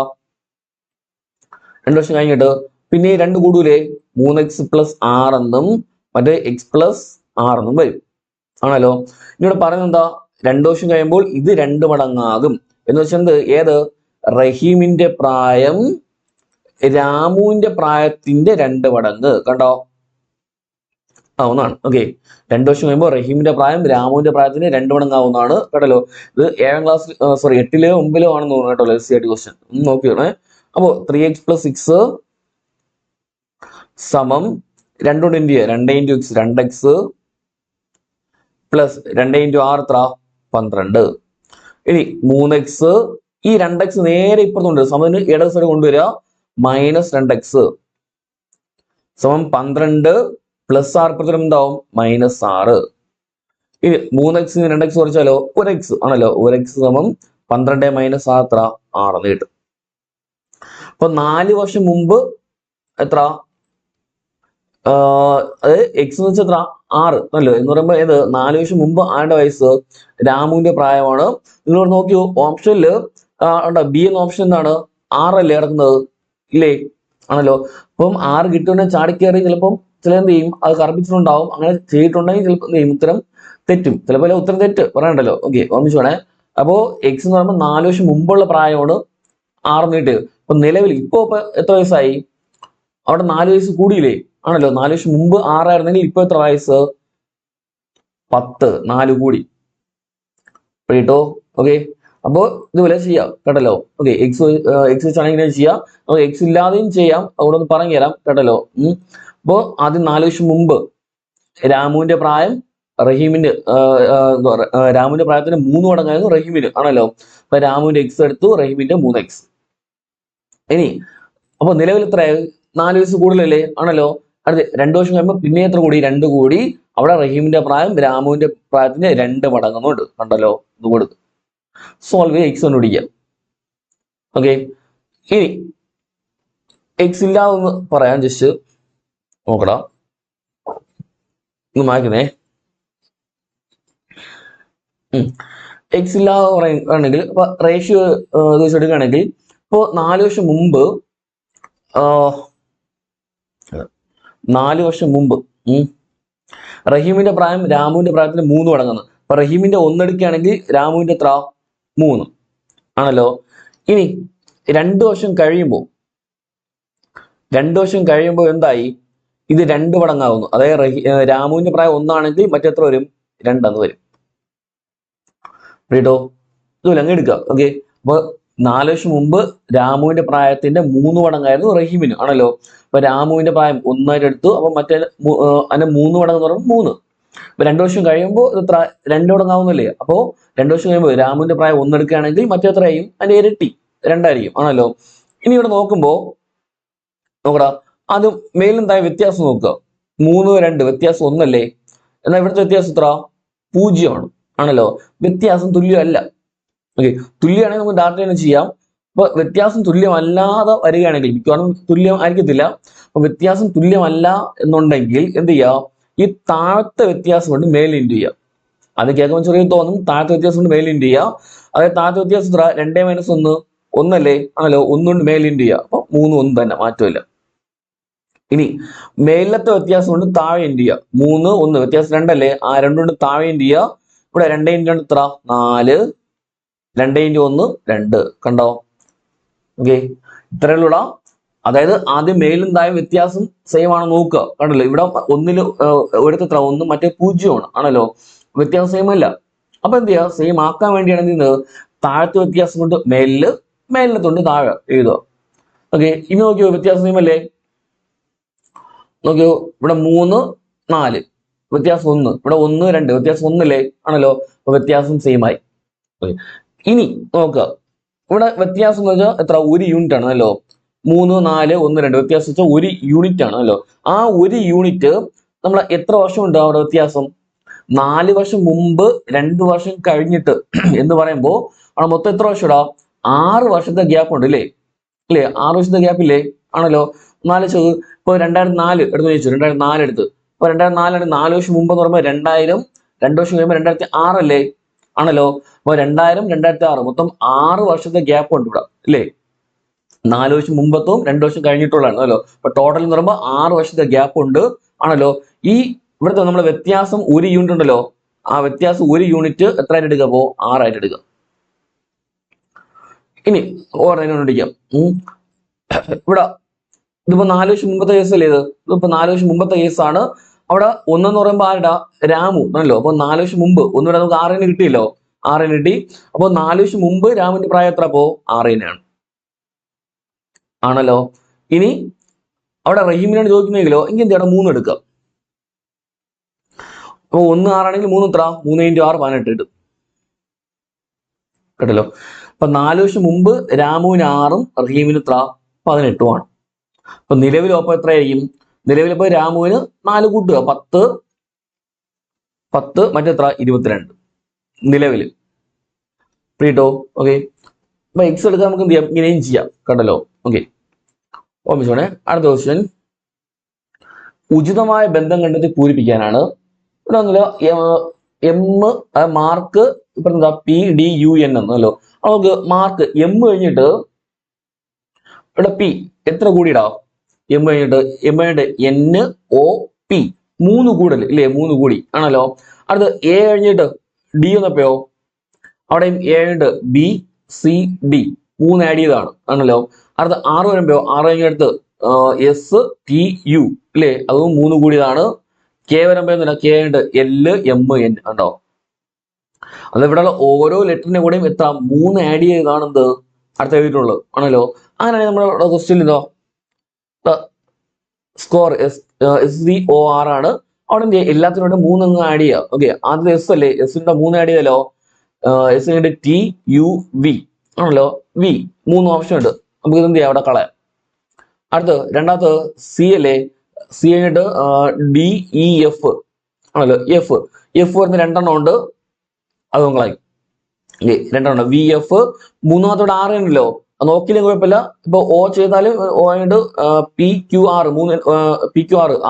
2 വർഷം കഴിഞ്ഞിട്ട് പിന്നെ 2 കൂടൂലേ? 3X + 6 എന്നും മറ്റേ X + 6 എന്നും വരും. ആണല്ലോ. ഇവിടെ പറയുന്നത് എന്താ, 2 വർഷം കഴിയുമ്പോൾ ഇത് 2 മടങ്ങാകും എന്ന് വെച്ചാൽ ഏത്? റഹീമിന്റെ പ്രായം രാമുവിന്റെ പ്രായത്തിന്റെ 2 മടങ്ങ്. കണ്ടോ? ആവുന്നതാണ്. ഓക്കെ. 2 വർഷം കഴിയുമ്പോൾ റഹീമിന്റെ പ്രായം രാമുവിന്റെ പ്രായത്തിന് 2 മടങ്ങാവുന്നതാണ്. കേട്ടല്ലോ. ഇത് 7ാം ക്ലാസ് 8ലോ 9ലോ ആണെന്ന് തോന്നുന്നു. കേട്ടോ. SCRT ക്വസ്റ്റ്യൻ നോക്കിയാണ്. അപ്പോ 3X + 6 സമം 2 കൊണ്ട് എന്ത് ചെയ്യുക, 2 × X 2X പ്ലസ് 2 × 6 എത്ര? 12. ഇനി 3X, ഈ 2X നേരെ ഇപ്പുറത്തുണ്ട്. സമത്തിന് ഇടത് സൈഡ് കൊണ്ടുവരിക. -2X സമം 12 പ്ലസ് 6 ഇപ്പുറത്തും എന്താവും? -6. ഇനി 3X 2X കുറച്ചാലോ 1X ആണല്ലോ. 1X സമം 12 - 6 എത്ര? 6 എന്ന് കിട്ടും. അപ്പൊ 4 വർഷം മുമ്പ് എത്ര? അത് X എന്ന് വെച്ചാൽ എത്ര? 6 അല്ലോ. എന്ന് പറയുമ്പോൾ ഏത്? 4 വർഷം മുമ്പ് ആരുടെ വയസ്സ്? രാമുവിന്റെ പ്രായമാണ്. നിങ്ങൾ നോക്കിയോ, ഓപ്ഷനില് B എന്ന ഓപ്ഷൻ എന്താണ്? 6 അല്ലേ കിടക്കുന്നത് ഇല്ലേ? ആണല്ലോ. അപ്പം 6 കിട്ടുമെങ്കിൽ ചാടിക്കയറി ചിലപ്പം ചില എന്ത് ചെയ്യും, അത് കറപ്പിച്ചിട്ടുണ്ടാവും. അങ്ങനെ ചെയ്തിട്ടുണ്ടെങ്കിൽ ചിലപ്പോൾ എന്ത് ചെയ്യും, ഉത്തരം തെറ്റും. ചിലപ്പോൾ ഉത്തരം തെറ്റ് പറയണ്ടല്ലോ. ഓക്കെ, ഓർമ്മിച്ചു വേണേ. അപ്പോ എക്സ് എന്ന് പറയുമ്പോൾ 4 വർഷം മുമ്പുള്ള പ്രായമാണ് 6 നീട്ടിയത്. അപ്പൊ നിലവിൽ ഇപ്പൊ എത്ര വയസ്സായി? അവിടെ 4 വയസ്സ് കൂടിയില്ലേ? ആണല്ലോ. 4 വർഷം മുമ്പ് 6 ആയിരുന്നെങ്കിൽ ഇപ്പൊ എത്ര വയസ്സ്? 10, 4 കൂടി കേട്ടോ. ഓക്കെ, അപ്പോ ഇതുപോലെ ചെയ്യാം കേട്ടല്ലോ. ഓക്കെ, എക്സ് വെച്ചാണെങ്കിൽ ഇങ്ങനെ ചെയ്യാം, നമുക്ക് എക്സ് ഇല്ലാതെയും ചെയ്യാം. അവിടെ ഒന്ന് പറഞ്ഞു തരാം കേട്ടല്ലോ. അപ്പോ ആദ്യം 4 വർഷം മുമ്പ് രാമുവിന്റെ പ്രായം രാമുവിന്റെ പ്രായത്തിന് 3 മടങ്ങായിരുന്നു റഹീമിന്, ആണല്ലോ. അപ്പൊ രാമുവിന്റെ എക്സ് എടുത്തു, റഹീമിന്റെ 3x. ഇനി അപ്പൊ നിലവിൽ എത്രയായി? 4 വയസ്സ് കൂടുതലല്ലേ? ആണല്ലോ. അടുത്ത് 2 വർഷം കഴിയുമ്പോൾ പിന്നെ എത്ര കൂടി? 2 കൂടി. അവിടെ റഹീമിന്റെ പ്രായം രാമുവിന്റെ പ്രായത്തിന് 2 മടങ്ങുന്നുണ്ട്, കണ്ടല്ലോ. ഇത് കൊടുക്കും. സോൾവ് ചെയ്ത് എക്സ് കണ്ടുപിടിക്കാം. ഓക്കെ, ഇനി എക്സ് ഇല്ലാതൊന്ന് പറയാം, ജസ്റ്റ് നോക്കടാ, ഒന്ന് മാറ്റുന്നേ. എക്സ് ഇല്ലാതെ പറയുകയാണെങ്കിൽ ഇപ്പൊ റേഷ്യോ എടുക്കുകയാണെങ്കിൽ ഇപ്പോ 4 വർഷം മുമ്പ് 4 വർഷം മുമ്പ് റഹീമിന്റെ പ്രായം രാമുവിന്റെ പ്രായത്തിന് 3 മടങ്ങുന്നു. അപ്പൊ റഹീമിന്റെ 1 എടുക്കുകയാണെങ്കിൽ രാമുവിന്റെ എത്ര? 3 ആണല്ലോ. ഇനി 2 വർഷം കഴിയുമ്പോൾ എന്തായി? ഇത് 2 മടങ്ങാവുന്നു. അതായത് രാമുവിന്റെ പ്രായം 1 ആണെങ്കിൽ മറ്റെത്ര വരും? 2 എന്ന് വരും കേട്ടോ. ഇതുപോലെ അങ്ങ് എടുക്കുക. ഓക്കെ, അപ്പൊ 4 വർഷം മുമ്പ് രാമുവിന്റെ പ്രായത്തിന്റെ 3 മടങ്ങായിരുന്നു റഹീമിന്, ആണല്ലോ. അപ്പൊ രാമുവിന്റെ പ്രായം 1 എടുത്തു, അപ്പൊ മറ്റേ അതിന്റെ 3 മടങ്ങ് എന്ന് പറയുമ്പോൾ 3. അപ്പൊ 2 വർഷം കഴിയുമ്പോൾ എത്ര? 2 മടങ്ങാവുന്നല്ലേ? അപ്പോ 2 വർഷം കഴിയുമ്പോൾ രാമുവിന്റെ പ്രായം 1 എടുക്കുകയാണെങ്കിൽ മറ്റെത്രയായും? അതിന്റെ ഇരട്ടി 2 ആയിരിക്കും, ആണല്ലോ. ഇനി ഇവിടെ നോക്കടാ, അത് മേലെന്തായ വ്യത്യാസം നോക്കുക. 3, 2 വ്യത്യാസം 1 അല്ലേ? എന്നാൽ ഇവിടുത്തെ വ്യത്യാസം എത്ര? 0 ആണല്ലോ. വ്യത്യാസം തുല്യമല്ല. ഓക്കെ, തുല്യമാണെങ്കിൽ നമുക്ക് ഡാറ്റ തന്നെ ചെയ്യാം. അപ്പൊ വ്യത്യാസം തുല്യമല്ലാതെ വരികയാണെങ്കിൽ, മിക്കവാറും തുല്യം ആയിരിക്കത്തില്ല. അപ്പൊ വ്യത്യാസം തുല്യമല്ല എന്നുണ്ടെങ്കിൽ എന്ത് ചെയ്യാം? ഈ താഴത്തെ വ്യത്യാസം കൊണ്ട് മേലെ ഇൻറ്റു ചെയ്യാം. അത് കേൾക്കുമ്പോൾ ചെറിയ തോന്നും, താഴത്തെ വ്യത്യാസം കൊണ്ട് മേലെ ഇൻറ്റു ചെയ്യാം. അതായത് താഴത്തെ വ്യത്യാസം എത്ര? 2 - 1 ഒന്നല്ലേ? ആണല്ലോ. 1 കൊണ്ട് മേലെ ഇൻറ്റു ചെയ്യാം. അപ്പൊ 3 1 തന്നെ, മാറ്റമില്ല. ഇനി മേലത്തെ വ്യത്യാസം കൊണ്ട് താഴെ ഇൻറ്റു ചെയ്യുക. 3 1 വ്യത്യാസം 2 അല്ലേ? ആ 2 കൊണ്ട് താഴെ ഇൻറ്റു ചെയ്യുക. ഇവിടെ 2 × 2 എത്ര? 4. 2 × 1 2. കണ്ടോ? ഓക്കെ, ഇത്രയുള്ള. അതായത് ആദ്യം മേലും താഴെ വ്യത്യാസം സെയിം ആണ് നോക്കുക, കണ്ടല്ലോ. ഇവിടെ 1 ഒരിടത്ത് 1 മറ്റേ 0 ആണല്ലോ. വ്യത്യാസം സെയിം അല്ല. അപ്പൊ എന്ത് ചെയ്യുക? സെയിം ആക്കാൻ വേണ്ടിയാണ് എന്ത് ചെയ്യുന്നത്? താഴത്തെ വ്യത്യാസം കൊണ്ട് മേലിനത്തെ കൊണ്ട് താഴെ എഴുതുക. ഓക്കെ, ഇനി നോക്കിയോ, വ്യത്യാസം സെയിം അല്ലേ? നോക്കിയോ, ഇവിടെ 3 4 വ്യത്യാസം 1, ഇവിടെ 1 2 വ്യത്യാസം 1 അല്ലേ? ആണല്ലോ. അപ്പൊ വ്യത്യാസം സെയിം ആയി. ഇനി നോക്കുക, ഇവിടെ വ്യത്യാസം എന്ന് വെച്ചാൽ എത്ര? 1 യൂണിറ്റ് ആണല്ലോ. 3 4 1 2 വ്യത്യാസം വെച്ചാൽ 1 യൂണിറ്റ് ആണല്ലോ. ആ 1 യൂണിറ്റ് നമ്മൾ എത്ര വർഷം ഉണ്ട് അവിടെ വ്യത്യാസം? 4 വർഷം മുമ്പ് 2 വർഷം കഴിഞ്ഞിട്ട് എന്ന് പറയുമ്പോൾ അവിടെ മൊത്തം എത്ര വർഷം ഇടാ? 6 വർഷത്തെ ഗ്യാപ്പ് ഉണ്ട് അല്ലേ? 6 വർഷത്തെ ഗ്യാപ്പ് ഇല്ലേ? ആണല്ലോ. 4 ഇപ്പൊ 2004 എടുത്ത് ചോദിച്ചു, 2004 എടുത്ത്. ഇപ്പൊ 2004 4 വർഷം മുമ്പ് എന്ന് പറയുമ്പോൾ 2000, 2 വർഷം കഴിയുമ്പോൾ 2006 അല്ലേ? ആണല്ലോ. അപ്പൊ 2000 2006 മൊത്തം 6 വർഷത്തെ ഗ്യാപ്പ് ഉണ്ട് ഇവിടെ അല്ലേ? 4 വർഷം മുമ്പത്തും 2 വർഷം കഴിഞ്ഞിട്ടുള്ളതാണ് അല്ലോ. അപ്പൊ ടോട്ടൽ എന്ന് പറയുമ്പോൾ 6 വർഷത്തെ ഗ്യാപ്പ് ഉണ്ട്, ആണല്ലോ. ഈ ഇവിടുത്തെ നമ്മുടെ വ്യത്യാസം 1 യൂണിറ്റ് ഉണ്ടല്ലോ. ആ വ്യത്യാസം 1 യൂണിറ്റ് എത്ര ആയിട്ട് എടുക്കുക? അപ്പോ 6 ആയിട്ട് എടുക്കുക. ഇനി ഓർമ്മ കണ്ടിരിക്കാം. ഇവിടെ ഇതിപ്പോ 4 വർഷം മുമ്പത്തെ കേസല്ലേ? ഇതിപ്പോ 4 വർഷം മുമ്പത്തെ കേസാണ്. അവിടെ 1 എന്ന് പറയുമ്പോൾ ആരുടെ? രാമു ആണല്ലോ. അപ്പൊ 4 വർഷം മുമ്പ് ഒന്നുകൂടെ നമുക്ക് 6 കിട്ടിയല്ലോ. 6 കിട്ടി. അപ്പൊ 4 വർഷം മുമ്പ് രാമുവിന്റെ പ്രായം എത്ര? അപ്പോ 6 ആണല്ലോ. ഇനി അവിടെ റഹീമിനാണ് ചോദിക്കുന്നതെങ്കിലോ എങ്കിൽ എന്ത് ചെയ്യണം? 3 എടുക്കുക. അപ്പൊ 1 6 ആണെങ്കിൽ 3 എത്ര? 3 × 6 18 കിട്ടും കേട്ടല്ലോ. അപ്പൊ 4 വർഷം മുമ്പ് രാമുവിന് 6ഉം റഹീമിന് എത്ര? 18 അപ്പൊ നിലവിൽ ഒപ്പം എത്രയായിരിക്കും? നിലവിലിപ്പോ രാമുവിന് 4 കൂട്ടുക, 10 മറ്റെത്ര? 22 നിലവില് കേട്ടോ. ഓക്കെ, അപ്പൊ എക്സ് എടുക്കാൻ നമുക്ക് എന്ത് ചെയ്യാം? ഇങ്ങനെയും ചെയ്യാം കേട്ടല്ലോ. ഓക്കെ, ഓർമ്മിച്ചോണേ. അടുത്ത ക്വസ്റ്റ്യൻ, ഉചിതമായ ബന്ധം കണ്ടെത്തി പൂരിപ്പിക്കാനാണ്. ഇവിടെ ഒന്നുമില്ല, മാർക്ക് ഇപ്പൊ എന്താ? PDUN എന്നല്ലോ. നമുക്ക് മാർക്ക് M കഴിഞ്ഞിട്ട് ഇവിടെ P എത്ര കൂടിയിടാം? എം കഴിഞ്ഞിട്ട് NOP 3 കൂടൽ ഇല്ലേ, 3 കൂടി ആണല്ലോ. അടുത്ത് A കഴിഞ്ഞിട്ട് D വന്നപ്പോയോ അവിടെയും A കഴിഞ്ഞിട്ട് BCD 3 ആഡ് ചെയ്താണ് ആണല്ലോ. അടുത്ത 6 വരുമ്പോയോ 6 കഴിഞ്ഞടുത്ത് STU ഇല്ലേ, അതും 3 കൂടിയതാണ്. K വരുമ്പോ K കഴിഞ്ഞിട്ട് LMN ഉണ്ടോ. അത് ഇവിടെയുള്ള ഓരോ ലെറ്ററിന്റെ കൂടെയും എത്ര 3 ആഡ് ചെയ്താണ് എന്ത് അടുത്ത് എഴുതിയിട്ടുള്ളത് ആണല്ലോ. അങ്ങനെയാണെങ്കിൽ നമ്മുടെ ക്വസ്റ്റ്യൻ ഇതോ സ്കോർ SCOR ആണ്. അവിടെ എല്ലാത്തിനോടും 3 അങ്ങ് ആഡ് ചെയ്യുക. ഓക്കെ, ആദ്യത്തെ S അല്ലേ, S-ന്റെ 3 ആഡ് ചെയ്തല്ലോ. S കഴിഞ്ഞിട്ട് TUV ആണല്ലോ. V 3 ഓപ്ഷൻ ഉണ്ട്, നമുക്ക് ഇത് എന്ത് ചെയ്യാം അവിടെ കളയാം. അടുത്ത് രണ്ടാമത്തെ C അല്ലേ, C കഴിഞ്ഞിട്ട് DEF ആണല്ലോ. F വരുന്ന 2 എണ്ണം ഉണ്ട്, അത് നിങ്ങളായി 2 എണ്ണം. VF മൂന്നാമത്തോടെ 6 ഉണ്ടല്ലോ, അത് നോക്കിയില്ലെങ്കിൽ കുഴപ്പമില്ല. ഇപ്പൊ O ചെയ്താലും O ആയിട്ട് PQR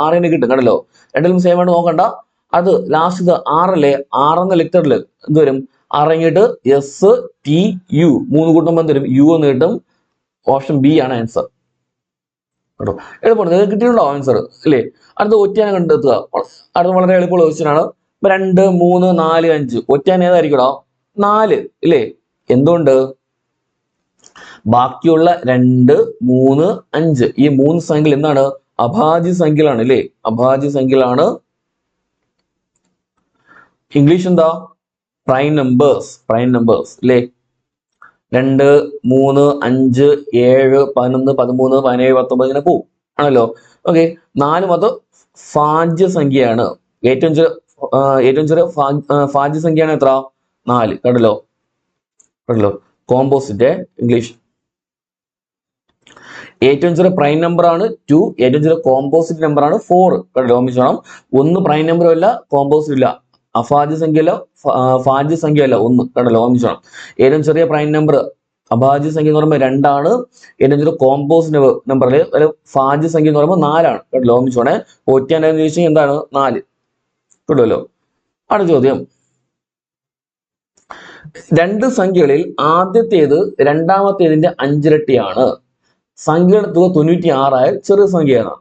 6 കിട്ടും കണ്ടല്ലോ. രണ്ടിലും സെയിം ആയിട്ട് നോക്കണ്ട. അത് ലാസ്റ്റ് ഇത് 6 അല്ലേ, 6 എന്ന ലെറ്ററിൽ എന്ത് വരും, 6 കഴിഞ്ഞിട്ട് STU 3 കൂട്ടുമ്പോൾ എന്ത് വരും, U എന്ന് കിട്ടും. ഓപ്ഷൻ B ആണ് ആൻസർ കേട്ടോ. എളുപ്പമാണ്, നിങ്ങൾക്ക് കിട്ടിയിട്ടുണ്ടോ ആൻസർ അല്ലേ. അടുത്ത ഒറ്റയാനെ കണ്ടെത്തുക. അടുത്ത വളരെ എളുപ്പമുള്ള ക്വസ്റ്റ്യൻ ആണ്. 2 3 4 5 ഒറ്റയാൻ ഏതായിരിക്കടോ 4 ഇല്ലേ. എന്തുകൊണ്ട് ബാക്കിയുള്ള 2 3 5 ഈ 3 സംഖ്യകൾ എന്താണ്, അഭാജ്യ സംഖ്യകളാണ് ഇല്ലേ, അഭാജ്യ സംഖ്യകളാണ്. ഇംഗ്ലീഷ് എന്താ, പ്രൈം നമ്പേഴ്സ് ഇല്ലേ. 2 3 5 7 11 13 17 19 ഇങ്ങനെ പോവും ആണല്ലോ. ഓക്കെ, 4 മൊത്തം ഭാജ്യ സംഖ്യയാണ്. ഏറ്റവും ചെറിയ ഭാജ്യ സംഖ്യയാണ് എത്ര, 4 കണ്ടല്ലോ. Composite English. ഏറ്റവും ചെറിയ പ്രൈം നമ്പർ ആണ് 2, ഏറ്റവും ചെറിയ കോമ്പോസിറ്റ് നമ്പർ ആണ് 4 കണ്ടല്ലോ. ഓർമ്മിച്ചോണം, 1 പ്രൈം നമ്പറും അല്ല കോമ്പോസിറ്റ് ഇല്ല, അഭാജ്യ സംഖ്യ അല്ല ഭാജ്യ സംഖ്യ അല്ല 1 കണ്ടല്ലോ. ഓർമ്മിച്ചോണം, ഏറ്റവും ചെറിയ പ്രൈം നമ്പർ അഭാജ്യ സംഖ്യ എന്ന് പറയുമ്പോൾ 2 ആണ്, ഏറ്റവും ചെറിയ കോമ്പോസിറ്റ് നമ്പറിൽ ഭാജ്യ സംഖ്യ എന്ന് പറയുമ്പോൾ 4 ആണ് കണ്ടല്ലോ. ഓർമ്മിച്ചോണേ, ഒറ്റയാൻ ചോദിച്ചാൽ എന്താണ് 4 കിട്ടുമല്ലോ. അടുത്ത ചോദ്യം, 2 സംഖ്യകളിൽ ആദ്യത്തേത് രണ്ടാമത്തേതിന്റെ 5 ഇരട്ടിയാണ്. സംഖ്യയുടെ തുക 96 ആയാൽ ചെറിയ സംഖ്യയാണ്.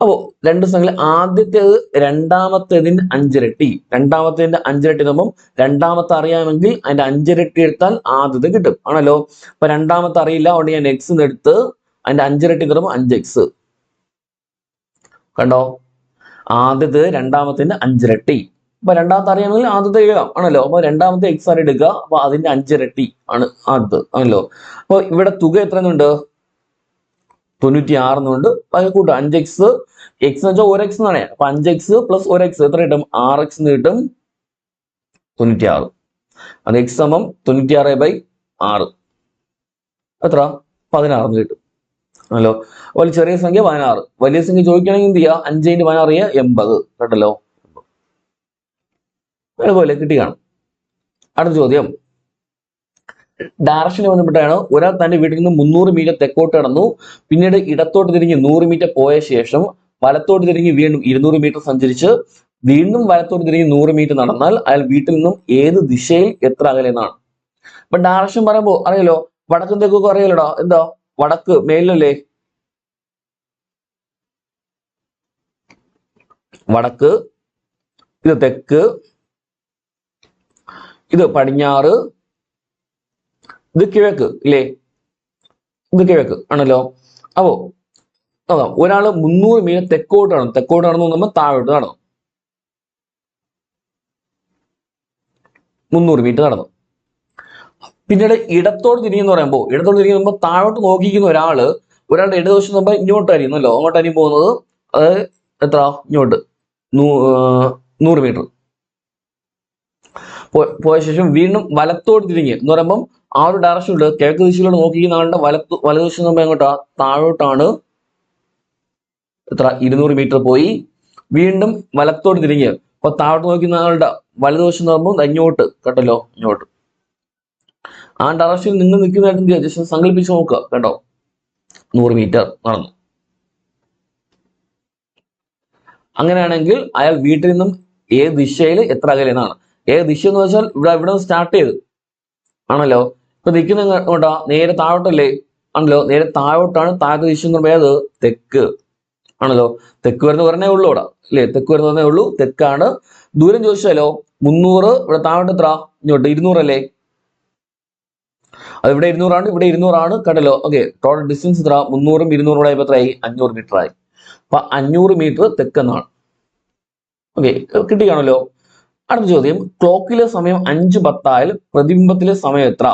അപ്പോ 2 സംഖ്യയിൽ ആദ്യത്തേത് രണ്ടാമത്തേതിന്റെ 5 ഇരട്ടി, രണ്ടാമത്തേതിന്റെ 5 ഇരട്ടി എന്നുമ്പോൾ രണ്ടാമത്തെ അറിയാമെങ്കിൽ അതിന്റെ 5 ഇരട്ടി എടുത്താൽ ആദ്യത്തെ കിട്ടും ആണല്ലോ. അപ്പൊ രണ്ടാമത്തെ അറിയില്ല, അതുകൊണ്ട് ഞാൻ X എടുത്ത് അതിന്റെ 5 ഇരട്ടി എന്ന് പറയുമ്പോൾ 5X കണ്ടോ. ആദ്യത്തേത് രണ്ടാമത്തിന്റെ 5 ഇരട്ടി. അപ്പൊ രണ്ടാമത്തെ അറിയാമെങ്കിൽ ആദ്യത്തെ എഴുതാം ആണല്ലോ. അപ്പൊ രണ്ടാമത്തെ X ആണ് എടുക്കുക, അപ്പൊ അതിന്റെ 5 ഇരട്ടി ആണ് ആദ്യത്തെ ആണല്ലോ. അപ്പൊ ഇവിടെ തുക എത്ര എന്നുണ്ട്, 96 എന്നുണ്ട്. ബാക്കി കൂട്ടും 5X, X എന്ന് വെച്ചാൽ 1X എന്നാണ്. അപ്പൊ 5X പ്ലസ് 1X എത്ര കിട്ടും, 6X എന്ന് കിട്ടും, 96. അത് X സമം 96/6 എത്ര 16 എന്ന് കിട്ടും ആണല്ലോ. അതുപോലെ ചെറിയ സംഖ്യ 16, വലിയ സംഖ്യ ചോദിക്കുകയാണെങ്കിൽ എന്ത് ചെയ്യുക, 5×16 80 കേട്ടല്ലോ. അതുപോലെ കിട്ടി കാണും. അടുത്ത ചോദ്യം ഡയറക്ഷന് ബന്ധപ്പെട്ടാണ്. ഒരാൾ തന്റെ വീട്ടിൽ നിന്ന് 300 മീറ്റർ തെക്കോട്ട് കടന്നു, പിന്നീട് ഇടത്തോട്ട് തിരിഞ്ഞ് 100 മീറ്റർ പോയ ശേഷം വലത്തോട്ട് തിരിഞ്ഞ് വീണ്ടും 200 മീറ്റർ സഞ്ചരിച്ച് വീണ്ടും വലത്തോട്ട് തിരിഞ്ഞ് 100 മീറ്റർ നടന്നാൽ അയാൾ വീട്ടിൽ നിന്നും ഏത് ദിശയിൽ എത്ര അകലെ എന്നാണ്. അപ്പൊ ഡയറക്ഷൻ പറയുമ്പോ അറിയാലോ, വടക്കും തെക്കൊക്കെ അറിയാലോടാ. എന്താ വടക്ക് മേലല്ലേ, വടക്ക്, ഇത് തെക്ക്, ഇത് പടിഞ്ഞാറ്, ഇത് കിഴക്ക് ഇല്ലേ, ഇത് കിഴക്ക് ആണല്ലോ. അപ്പോ നോക്കാം, ഒരാള് 300 മീറ്റർ തെക്കോട്ട് നടന്നു നമ്മൾ താഴോട്ട് നടന്നു. 300 മീറ്റർ നടന്നു. പിന്നീട് ഇടത്തോട്ട് തിരിഞ്ഞെന്ന് പറയുമ്പോൾ താഴോട്ട് നോക്കിയിരിക്കുന്ന ഒരാളുടെ ഇടതുവശം നമ്മൾ ഇങ്ങോട്ടായിരിക്കും അല്ലോ, അങ്ങോട്ടായിരിക്കും പോകുന്നത്. അത് എത്ര ഇങ്ങോട്ട് 100 മീറ്റർ പോയ ശേഷം വീണ്ടും വലത്തോട്ട് തിരിഞ്ഞ് എന്ന് പറയുമ്പോൾ ആ ഒരു ഡയറക്ഷനിൽ കിഴക്ക് ദിശയിലൂടെ നോക്കിയിരിക്കുന്ന ആളുടെ വലതുവശം നമ്മൾ എങ്ങോട്ടാ, താഴോട്ടാണ്. എത്ര 200 മീറ്റർ പോയി, വീണ്ടും വലത്തോട്ട് തിരിഞ്ഞ്. അപ്പൊ താഴോട്ട് നോക്കുന്ന ആളുടെ വലതുവശം എന്ന് പറയുമ്പോൾ ഇങ്ങോട്ട് കേട്ടല്ലോ, ഇങ്ങോട്ട്. ആ ഡയറക്ഷനിൽ നിങ്ങൾ നിൽക്കുന്നതായിട്ട് ജസ്റ്റ് സങ്കല്പിച്ച് നോക്കുക കേട്ടോ. 100 മീറ്റർ നടന്നു. അങ്ങനെയാണെങ്കിൽ അയാൾ വീട്ടിൽ നിന്നും ഏത് ദിശയിൽ എത്ര അകലെ എന്നാണ്. ഏത് ദിശ എന്ന് വെച്ചാൽ ഇവിടെ സ്റ്റാർട്ട് ചെയ്ത് ആണല്ലോ. ഇപ്പൊ നിൽക്കുന്ന എങ്ങോട്ടാ, നേരെ താഴോട്ടല്ലേ ആണല്ലോ, നേരെ താഴോട്ടാണ്. താഴത്തെ ദിശ എന്ന് പറയുന്നത് തെക്ക് ആണല്ലോ. തെക്ക് വരുന്ന പറഞ്ഞേ ഉള്ളൂ ഇവിടെ അല്ലേ, തെക്ക് വരുന്നതേ ഉള്ളൂ, തെക്കാണ്. ദൂരം ചോദിച്ചാലോ 300, ഇവിടെ താഴോട്ട് എത്ര, ഇങ്ങോട്ട് 200 അല്ലേ, അത് ഇവിടെ 200 ഇവിടെ 200 കണ്ടല്ലോ. ഓക്കെ, ടോട്ടൽ ഡിസ്റ്റൻസ് എത്ര, 300ഉം 200ഉം കൂടെ എത്രയായി, 500 മീറ്റർ ആയി. അപ്പൊ 500 മീറ്റർ തെക്കെന്നാണ്. ഓക്കെ, കിട്ടിയാണല്ലോ. അടുത്ത ചോദ്യം, ക്ലോക്കിലെ സമയം 5:10 ആയാൽ പ്രതിബിംബത്തിലെ സമയം എത്ര?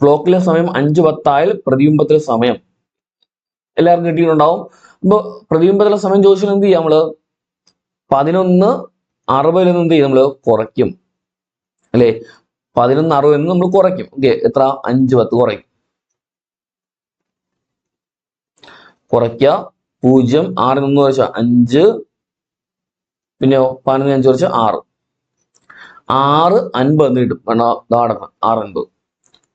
ക്ലോക്കിലെ സമയം 5:10 ആയാൽ പ്രതിബിംബത്തിലെ സമയം എല്ലാവർക്കും കിട്ടിയിട്ടുണ്ടാവും. ഇപ്പൊ പ്രതിബിംബത്തിലെ സമയം ചോദിച്ചാൽ എന്ത് ചെയ്യാം, നമ്മള് 11:60 എന്ത് ചെയ്യും, നമ്മള് കുറയ്ക്കും അല്ലെ, 11:60 നമ്മൾ കുറയ്ക്കും. ഓക്കെ, എത്ര, 5:10 കുറയ്ക്കും, കുറയ്ക്കുക 0, 6 വെച്ചാൽ 5, പിന്നെയോ 11 വെച്ചാൽ 6, 6:50 എന്ന് കിട്ടും. കാരണം 6:50.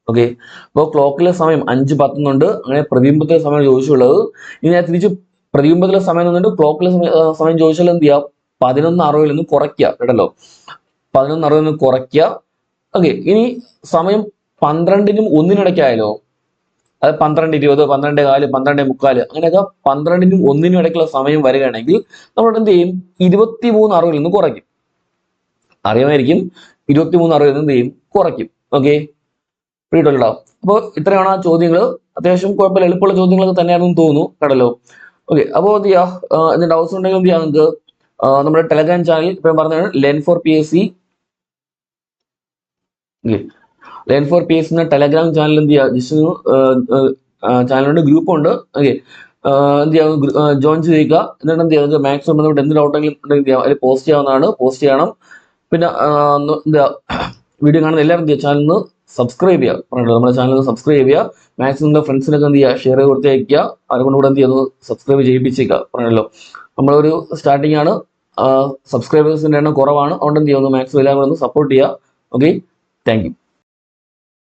ഓക്കെ, അപ്പോൾ ക്ലോക്കിലെ സമയം 5:10 അങ്ങനെ പ്രതിബിംബത്തിലെ സമയം ചോദിച്ചുള്ളത്. ഇനി ഞാൻ തിരിച്ച് പ്രതിബിംബത്തിലെ സമയം തന്നിട്ട് ക്ലോക്കിലെ സമയം ചോദിച്ചാൽ എന്ത് ചെയ്യാം, 11:60 കുറയ്ക്കുക കേട്ടല്ലോ, 11:60 കുറയ്ക്കുക. ഓക്കെ, ഇനി സമയം 12നും 1-നും അത് 12:20, 12:15, 12:45 അങ്ങനെയൊക്കെ 12നും 1-നും ഇടയ്ക്കുള്ള സമയം വരികയാണെങ്കിൽ നമ്മൾ എന്ത് ചെയ്യും, 23:60 കുറയ്ക്കും. അറിയാമായിരിക്കും, 23:60 എന്ത് ചെയ്യും, കുറയ്ക്കും. ഓക്കെ, പിടിയിട്ടുണ്ടോ? അപ്പോൾ ഇത്രയാണ് ആ ചോദ്യങ്ങൾ. അത്യാവശ്യം കുഴപ്പമില്ല, എളുപ്പമുള്ള ചോദ്യങ്ങളൊക്കെ തന്നെയാണെന്ന് തോന്നുന്നു കേട്ടല്ലോ. ഓക്കെ, അപ്പോൾ എന്ത് ചെയ്യാം, എന്തെങ്കിലും ഡൗട്ട്സ് ഉണ്ടെങ്കിൽ എന്ത് ചെയ്യാം, നിങ്ങൾക്ക് നമ്മുടെ ടെലഗ്രാം ചാനൽ ഇപ്പം പറഞ്ഞാണ് Learn4PSC എന്ന ടെലഗ്രാം ചാനൽ എന്ത് ചെയ്യുക, ജസ്റ്റ് ചാനലുണ്ട്, ഗ്രൂപ്പ് ഉണ്ട്. ഓക്കെ, എന്ത് ചെയ്യാം, ജോയിൻ ചെയ്യുക. എന്നിട്ട് എന്ത് ചെയ്യുക, മാത്സ് ബന്ധപ്പെട്ട് എന്ത് ഡൗട്ടെങ്കിലും ഉണ്ടെങ്കിൽ അതിൽ പോസ്റ്റ് ചെയ്യാവുന്നതാണ്, പോസ്റ്റ് ചെയ്യണം. പിന്നെ എന്താ വീഡിയോ കാണുന്ന എല്ലാവരും എന്ത് ചെയ്യുക, ചാനലിന് സബ്സ്ക്രൈബ് ചെയ്യുക, പറഞ്ഞിട്ട് നമ്മുടെ ചാനൽ സബ്സ്ക്രൈബ് ചെയ്യുക. മാക്സിമം ഫ്രണ്ട്സിനൊക്കെ എന്ത് ചെയ്യുക, ഷെയർ ചെയ്ത് കൊടുത്തേക്കുക, അതുകൊണ്ട് കൂടെ എന്ത് ചെയ്യുന്നത്, സബ്സ്ക്രൈബ് ചെയ്യിപ്പിച്ചേക്കുക, പറഞ്ഞല്ലോ. നമ്മളൊരു സ്റ്റാർട്ടിംഗ് ആണ്, സബ്സ്ക്രൈബേഴ്സിന്റെ എണ്ണം കുറവാണ്, അതുകൊണ്ട് എന്ത് ചെയ്യുന്നു, മാക്സിമം എല്ലാവരും ഒന്ന് സപ്പോർട്ട് ചെയ്യുക. Okay, thank you.